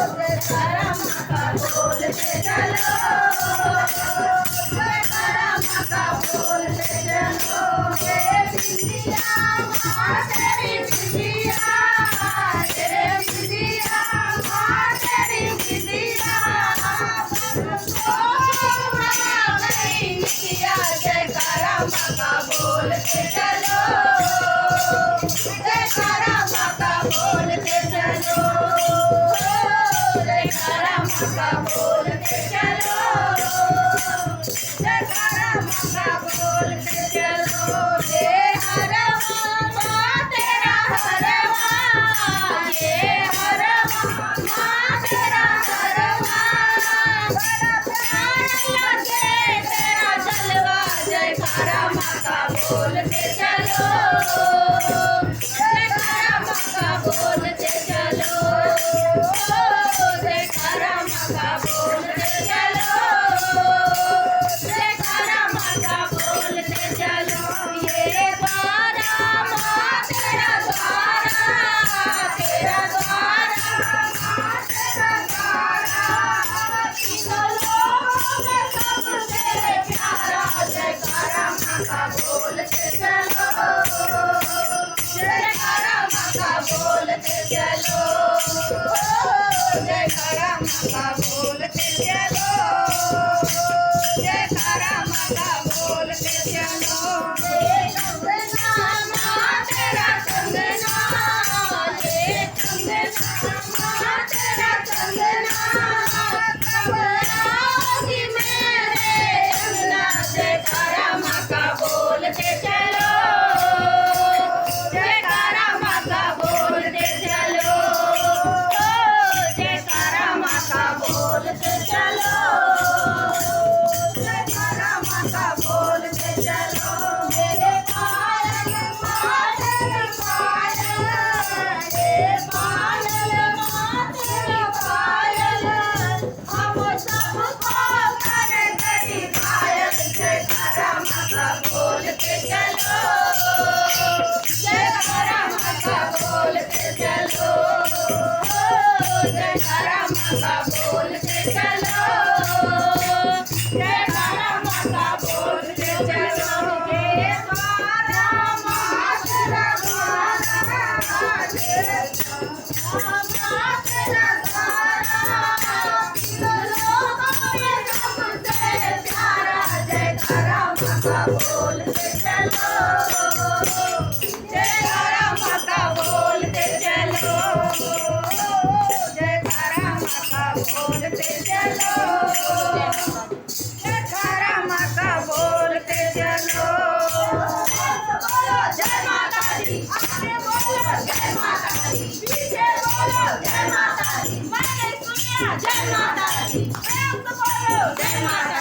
जयकारा माँ का बोलते चलो, जयकारा माँ का बोलते चलो। ये बिंदिया माँ तेरी बिंदिया, ये बिंदिया माँ तेरी बिंदिया, जयकारा माँ का बोलते चलो, जयकारा माँ का बोलते चलो, जयकारा माँ का बोलते चलो, जयकारा माँ का बोलते चलो। ये हरवा माँ तेरा हरवा, ये हरवा माँ तेरा हरवा, बड़ा प्यारा लगे तेरा जलवा, जयकारा माँ का बोलते चलो, जयकारा माँ का बोलते चलो, जयकारा माँ का बोलते चलो, जयकारा माँ का बोलते चलो। ये द्वारा माँ तेरा द्वारा, तेरा द्वारा माँ तेरा द्वारा, तीनों लोगों में सबसे प्यारा, जयकारा माँ का बोलते चलो, जयकारा माँ का बोलते चलो, जयकारा माँ का बोलते चलो, जयकारा माँ का बोलते चलो। ये चंदना माँ तेरा चंदना, ये चंदना माँ तेरा चंदना, कब आओगी मेरे अंगना, जयकारा माँ का बोलते चलो, जयकारा माँ का बोलते चलो, जयकारा माँ का बोलते चलो, जयकारा माँ का बोलते चलो। मेरे पायल माँ तेरे पायल, ये पायल माँ तेरे पायल, हम सबको कर गई घायल, जयकारा माँ का बोलते चलो, जयकारा माँ का बोलते चलो, जयकारा माँ का बोलते चलो, जयकारा माँ का बोलते चलो। ये द्वारा माँ तेरा द्वारा, ये द्वारा माँ तेरा द्वारा, तीनों लोगों में सबसे प्यारा, जयकारा माँ का बोलते चलो, जयकारा माँ का बोलते चलो, जयकारा माँ का बोलते चलो, जयकारा माँ का बोलते चलो। बोलो जय माता दी, आगे बोलो जय माता दी, पीछे बोलो जय माता दी, मैंने सुनिया जय माता दी, प्रेम से बोलो जय माता